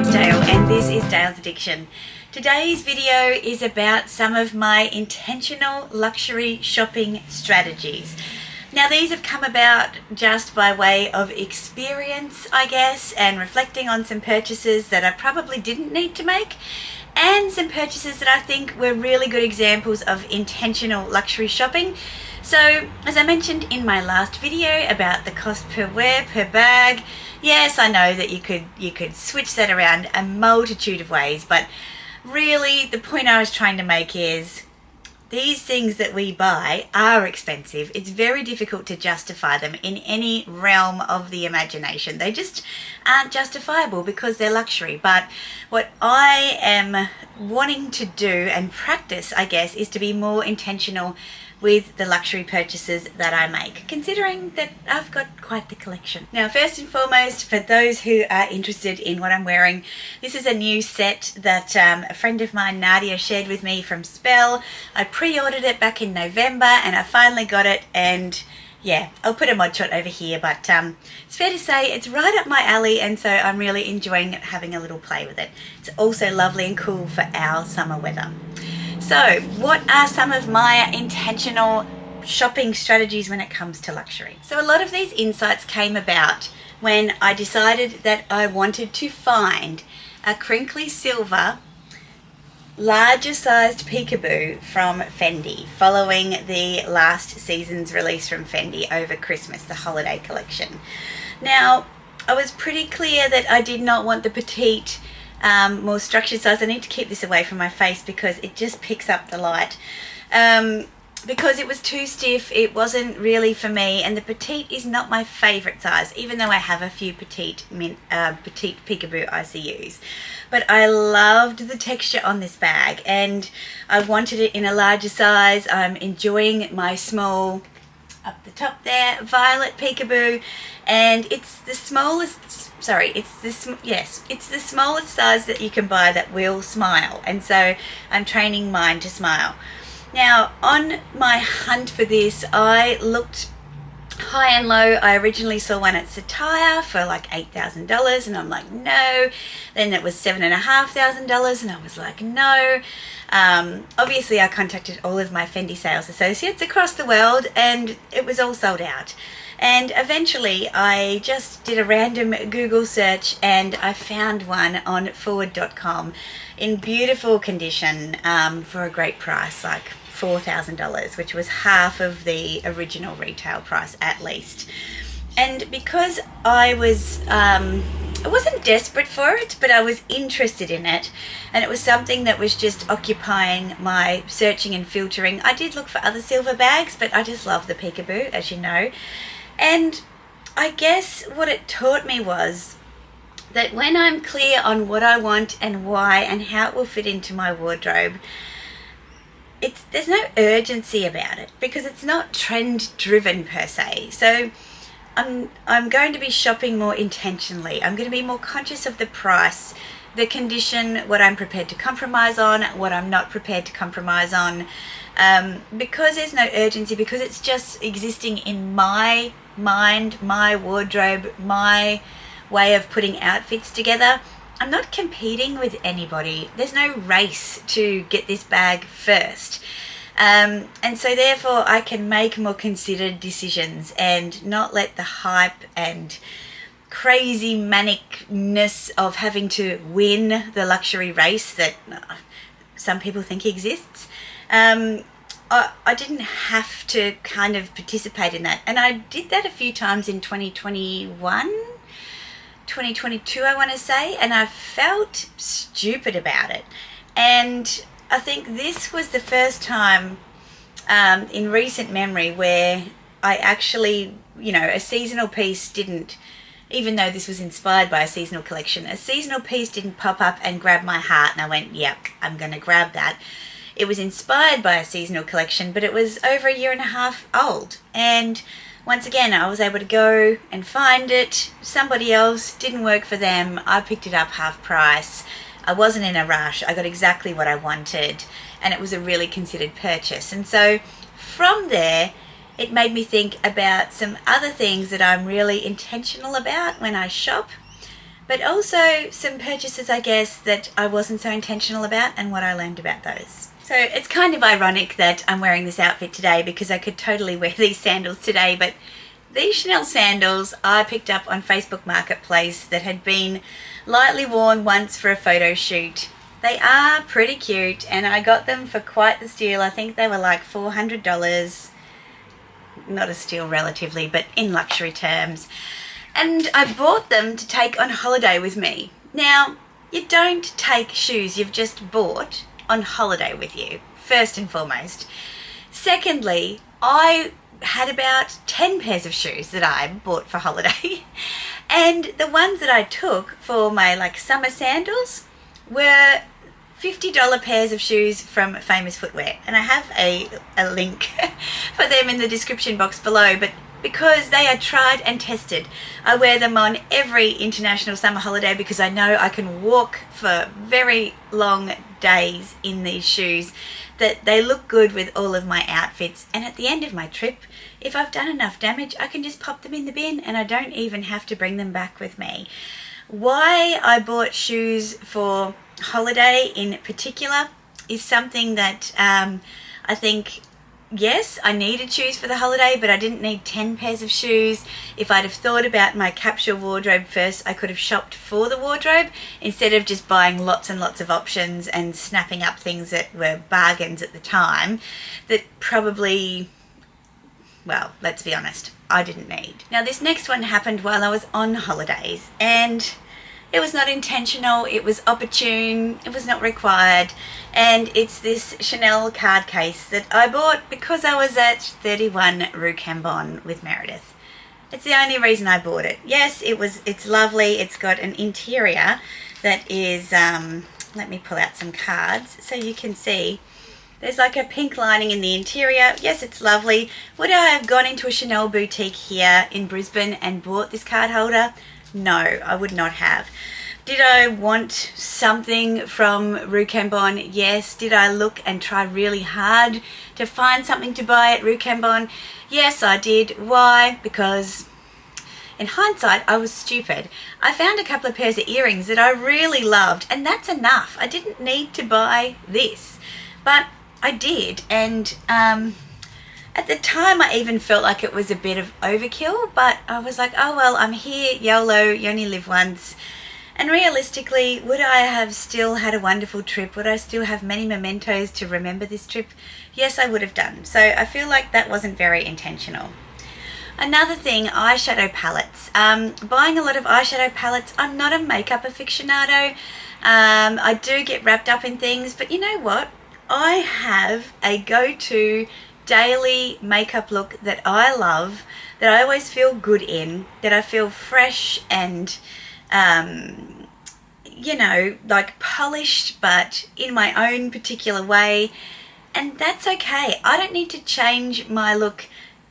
name's Dale and this is Dale's Addiction. Today's video is about some of my intentional luxury shopping strategies. Now these have come about just by way of experience, I guess, and reflecting on some purchases that I probably didn't need to make, and some purchases that I think were really good examples of intentional luxury shopping. So, as I mentioned in my last video about the cost per wear per bag, yes, I know that you could switch that around a multitude of ways, but really the point I was trying to make is these things that we buy are expensive. It's very difficult to justify them in any realm of the imagination. They just aren't justifiable because they're luxury. But what I am wanting to do and practice, I guess, is to be more intentional with the luxury purchases that I make, considering that I've got quite the collection. Now, first and foremost, for those who are interested in what I'm wearing, this is a new set that a friend of mine, Nadia, shared with me from Spell. I pre-ordered it back in November and I finally got it, and yeah, I'll put a mod shot over here, but it's fair to say it's right up my alley, and so I'm really enjoying having a little play with it. It's also lovely and cool for our summer weather. So, what are some of my intentional shopping strategies when it comes to luxury? So a lot of these insights came about when I decided that I wanted to find a crinkly silver, larger sized peekaboo from Fendi, following the last season's release from Fendi over Christmas, the holiday collection. Now, I was pretty clear that I did not want the petite, more structured size. I need to keep this away from my face because it just picks up the light. Because it was too stiff, it wasn't really for me, and the petite is not my favourite size, even though I have a few petite peekaboo ICUs. But I loved the texture on this bag and I wanted it in a larger size. I'm enjoying my small, up the top there, violet peekaboo, and it's the smallest, it's the smallest size that you can buy that will smile, and so I'm training mine to smile. Now, on my hunt for this, I looked high and low. I originally saw one at Satire for like $8,000 and I'm like, no. Then it was $7,500 and I was like, no. Obviously I contacted all of my Fendi sales associates across the world and it was all sold out. And eventually I just did a random Google search and I found one on forward.com in beautiful condition, for a great price, like $4,000, which was half of the original retail price at least. And because I wasn't desperate for it, but I was interested in it, and it was something that was just occupying my searching and filtering. I did look for other silver bags, but I just love the peekaboo, as you know. And I guess what it taught me was that when I'm clear on what I want and why and how it will fit into my wardrobe, there's no urgency about it because it's not trend driven per se. So I'm going to be shopping more intentionally. I'm going to be more conscious of the price, the condition, what I'm prepared to compromise on, what I'm not prepared to compromise on, because there's no urgency, because it's just existing in my mind, my wardrobe, my way of putting outfits together. I'm not competing with anybody. There's no race to get this bag first. And so therefore I can make more considered decisions and not let the hype and crazy manicness of having to win the luxury race that some people think exists. I didn't have to kind of participate in that. And I did that a few times in 2022 I want to say, and I felt stupid about it. And I think this was the first time in recent memory where I actually, a seasonal piece didn't, even though this was inspired by a seasonal collection, a seasonal piece didn't pop up and grab my heart and I went, yep, I'm going to grab that. It was inspired by a seasonal collection, but it was over 1.5 years old. And once again, I was able to go and find it. Somebody else, didn't work for them. I picked it up half price. I wasn't in a rush. I got exactly what I wanted. And it was a really considered purchase. And so from there, it made me think about some other things that I'm really intentional about when I shop. but also some purchases, I guess, that I wasn't so intentional about and what I learned about those. So it's kind of ironic that I'm wearing this outfit today because I could totally wear these sandals today, but these Chanel sandals I picked up on Facebook Marketplace that had been lightly worn once for a photo shoot. They are pretty cute and I got them for quite the steal. I think they were like $400. Not a steal relatively, but in luxury terms. And I bought them to take on holiday with me. Now, you don't take shoes you've just bought on holiday with you, first and foremost. Secondly, I had about 10 pairs of shoes that I bought for holiday. And the ones that I took for my like summer sandals were $50 pairs of shoes from Famous Footwear. And I have a link for them in the description box below. But because they are tried and tested, I wear them on every international summer holiday because I know I can walk for very long days in these shoes, that they look good with all of my outfits. And at the end of my trip, if I've done enough damage, I can just pop them in the bin and I don't even have to bring them back with me. Why I bought shoes for holiday in particular is something that I think, yes, I needed shoes for the holiday, but I didn't need 10 pairs of shoes. If I'd have thought about my capsule wardrobe first, I could have shopped for the wardrobe instead of just buying lots and lots of options and snapping up things that were bargains at the time that probably, well, let's be honest, I didn't need. Now, this next one happened while I was on holidays and it was not intentional, it was opportune, it was not required, and it's this Chanel card case that I bought because I was at 31 Rue Cambon with Meredith. It's the only reason I bought it. Yes, it's lovely, it's got an interior that is, let me pull out some cards so you can see. There's like a pink lining in the interior. Yes, it's lovely. Would I have gone into a Chanel boutique here in Brisbane and bought this card holder? No, I would not have. Did I want something from Rue Cambon? Yes. Did I look and try really hard to find something to buy at Rue Cambon? Yes, I did. Why? Because in hindsight, I was stupid. I found a couple of pairs of earrings that I really loved, and that's enough. I didn't need to buy this, but I did. And at the time, I even felt like it was a bit of overkill, but I was like, oh, well, I'm here, YOLO, you only live once. And realistically, would I have still had a wonderful trip? Would I still have many mementos to remember this trip? Yes, I would have done. So I feel like that wasn't very intentional. Another thing, eyeshadow palettes. Buying a lot of eyeshadow palettes. I'm not a makeup aficionado. I do get wrapped up in things, but you know what? I have a go-to daily makeup look that I love, that I always feel good in, that I feel fresh and you know, like polished, but in my own particular way, and that's okay. I don't need to change my look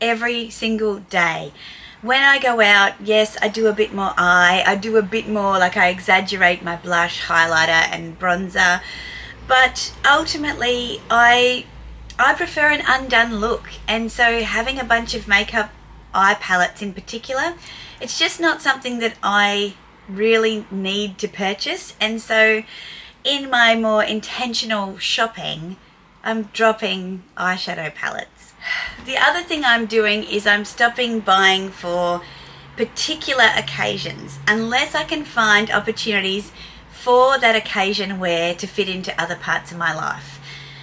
every single day. When I go out, yes, I do a bit more eye, I do a bit more, like I exaggerate my blush, highlighter and bronzer, but ultimately I prefer an undone look, and so having a bunch of makeup eye palettes in particular, it's just not something that I really need to purchase. And so in my more intentional shopping, I'm dropping eyeshadow palettes. The other thing I'm doing is I'm stopping buying for particular occasions unless I can find opportunities for that occasion wear to fit into other parts of my life.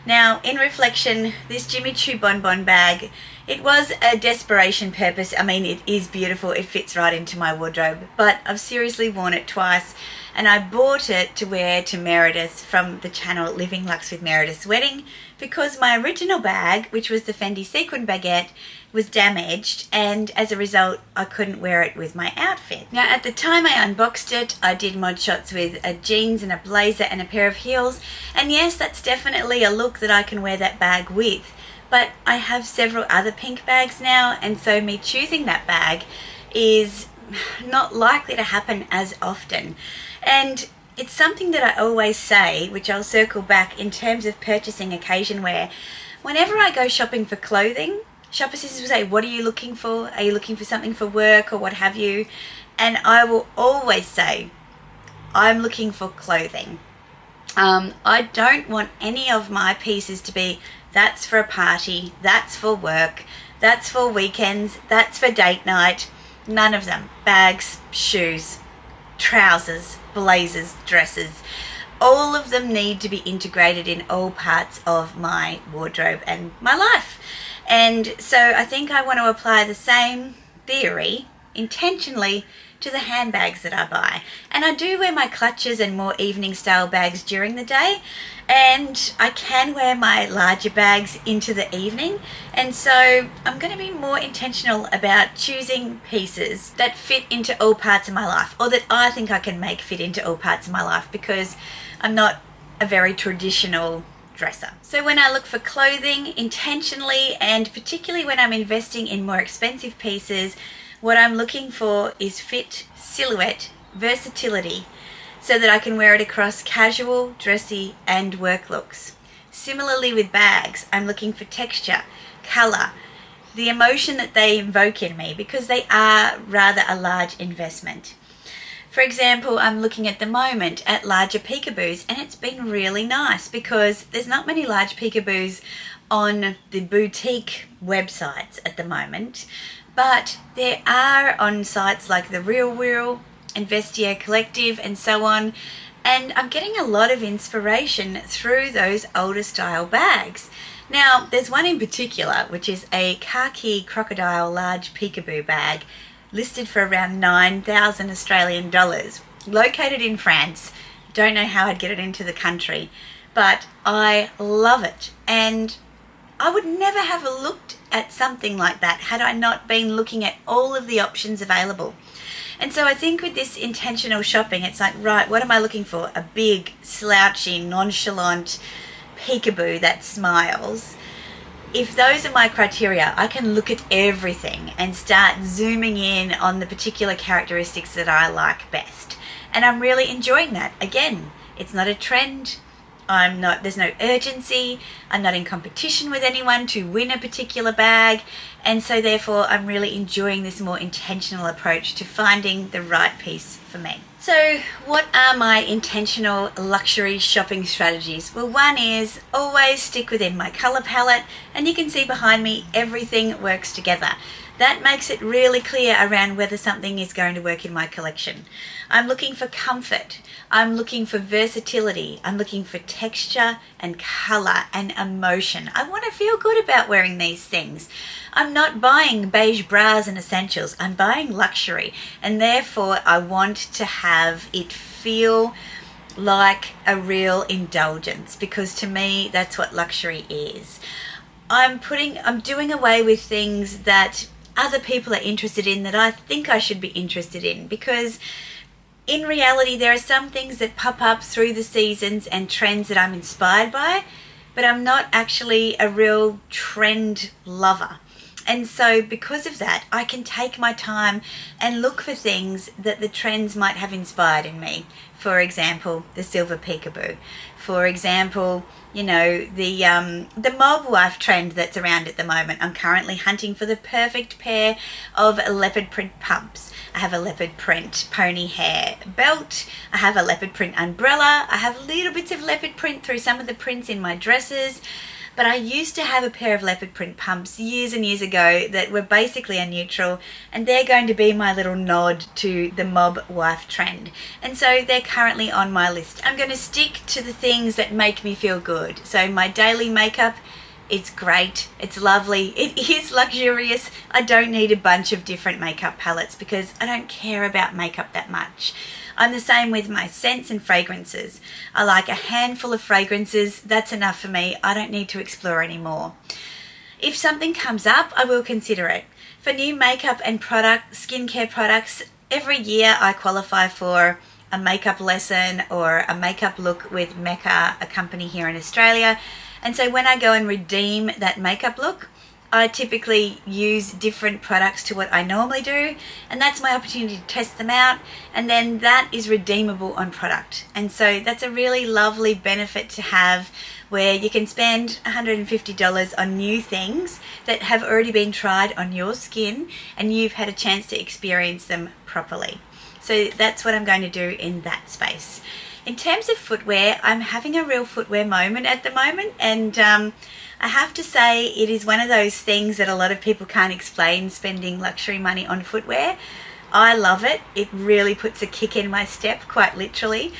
Now, in reflection, this Jimmy Choo Bonbon bag, it was a desperation purpose. I mean, it is beautiful. It fits right into my wardrobe, but I've seriously worn it twice, and I bought it to wear to Meredith from the channel Living Luxe with Meredith's wedding because my original bag, which was the Fendi sequin baguette, was damaged, and as a result I couldn't wear it with my outfit. Now, at the time I unboxed it, I did mod shots with a jeans and a blazer and a pair of heels, and yes, that's definitely a look that I can wear that bag with, but I have several other pink bags now, and so me choosing that bag is not likely to happen as often. And it's something that I always say, which I'll circle back in terms of purchasing occasion wear. Whenever I go shopping for clothing, shop assistants will say, what are you looking for? Are you looking for something for work or what have you? And I will always say, I'm looking for clothing. I don't want any of my pieces to be, that's for a party, that's for work, that's for weekends, that's for date night. None of them. Bags, shoes, trousers, blazers, dresses. All of them need to be integrated in all parts of my wardrobe and my life. And so I think I want to apply the same theory intentionally to the handbags that I buy. And I do wear my clutches and more evening style bags during the day, and I can wear my larger bags into the evening. And so I'm going to be more intentional about choosing pieces that fit into all parts of my life, or that I think I can make fit into all parts of my life, because I'm not a very traditional dresser. So when I look for clothing intentionally, and particularly when I'm investing in more expensive pieces, what I'm looking for is fit, silhouette, versatility, so that I can wear it across casual, dressy, and work looks. Similarly with bags, I'm looking for texture, color, the emotion that they invoke in me, because they are rather a large investment. For example, I'm looking at the moment at larger peekaboos, and it's been really nice because there's not many large peekaboos on the boutique websites at the moment, but there are on sites like The Real Wheel and Vestiaire Collective and so on, and I'm getting a lot of inspiration through those older style bags. Now, there's one in particular, which is a khaki crocodile large peekaboo bag, listed for around 9,000 Australian dollars, located in France. Don't know how I'd get it into the country, but I love it. And I would never have looked at something like that had I not been looking at all of the options available. And so I think with this intentional shopping, it's like, right, what am I looking for? A big, slouchy, nonchalant peekaboo that smiles. If those are my criteria, I can look at everything and start zooming in on the particular characteristics that I like best. And I'm really enjoying that. Again, it's not a trend. There's no urgency. I'm not in competition with anyone to win a particular bag. And so therefore, I'm really enjoying this more intentional approach to finding the right piece for me. So what are my intentional luxury shopping strategies? Well, one is always stick within my color palette, and you can see behind me, everything works together. That makes it really clear around whether something is going to work in my collection. I'm looking for comfort. I'm looking for versatility. I'm looking for texture and color and emotion. I want to feel good about wearing these things. I'm not buying beige bras and essentials. I'm buying luxury, and therefore I want to have it feel like a real indulgence, because to me that's what luxury is. I'm doing away with things that other people are interested in that I think I should be interested in, because in reality there are some things that pop up through the seasons and trends that I'm inspired by, but I'm not actually a real trend lover. And so because of that, I can take my time and look for things that the trends might have inspired in me. For example, the silver peekaboo. For example, you know, the mob wife trend that's around at the moment. I'm currently hunting for the perfect pair of leopard print pumps. I have a leopard print pony hair belt. I have a leopard print umbrella. I have little bits of leopard print through some of the prints in my dresses. But I used to have a pair of leopard print pumps years and years ago that were basically a neutral, and they're going to be my little nod to the mob wife trend. And so they're currently on my list. I'm going to stick to the things that make me feel good. So my daily makeup, it's great, it's lovely, it is luxurious. I don't need a bunch of different makeup palettes because I don't care about makeup that much. I'm the same with my scents and fragrances. I like a handful of fragrances. That's enough for me. I don't need to explore anymore. If something comes up, I will consider it. For new makeup and skincare products, every year I qualify for a makeup lesson or a makeup look with Mecca, a company here in Australia. And so when I go and redeem that makeup look, I typically use different products to what I normally do, and that's my opportunity to test them out, and then that is redeemable on product. And so that's a really lovely benefit to have, where you can spend $150 on new things that have already been tried on your skin and you've had a chance to experience them properly. So that's what I'm going to do in that space. In terms of footwear, I'm having a real footwear moment at the moment, and I have to say it is one of those things that a lot of people can't explain, spending luxury money on footwear. I love it. It really puts a kick in my step, quite literally.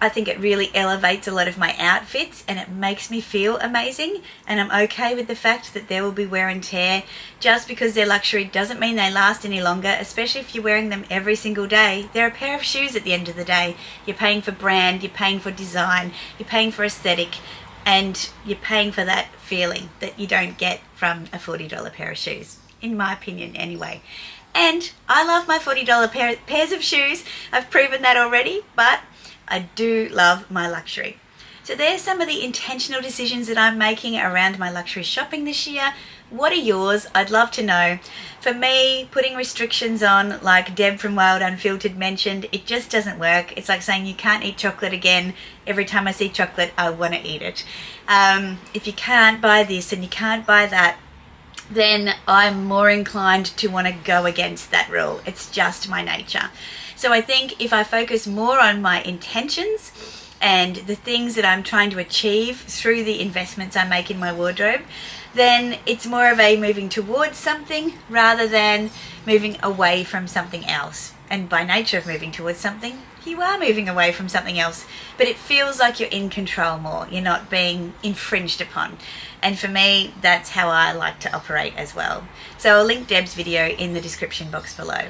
I think it really elevates a lot of my outfits and it makes me feel amazing, and I'm okay with the fact that there will be wear and tear. Just because they're luxury doesn't mean they last any longer, especially if you're wearing them every single day. They're a pair of shoes at the end of the day. You're paying for brand, you're paying for design, you're paying for aesthetic, and you're paying for that feeling that you don't get from a $40 pair of shoes, in my opinion anyway. And I love my $40 pairs of shoes. I've proven that already, but I do love my luxury. So there's some of the intentional decisions that I'm making around my luxury shopping this year. What are yours? I'd love to know. For me, putting restrictions on, like Deb from Wild Unfiltered mentioned, it just doesn't work. It's like saying you can't eat chocolate again. Every time I see chocolate, I want to eat it. If you can't buy this and you can't buy that, then I'm more inclined to want to go against that rule. It's just my nature. So I think if I focus more on my intentions and the things that I'm trying to achieve through the investments I make in my wardrobe, then it's more of a moving towards something rather than moving away from something else. And by nature of moving towards something, you are moving away from something else, but it feels like you're in control more. You're not being infringed upon. And for me, that's how I like to operate as well. So I'll link Deb's video in the description box below.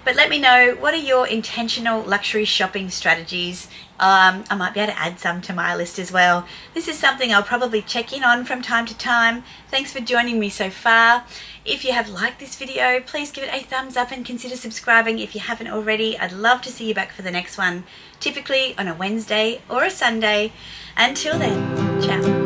But let me know, what are your intentional luxury shopping strategies? I might be able to add some to my list as well. This is something I'll probably check in on from time to time. Thanks for joining me so far. If you have liked this video, please give it a thumbs up and consider subscribing if you haven't already. I'd love to see you back for the next one, typically on a Wednesday or a Sunday. Until then, ciao.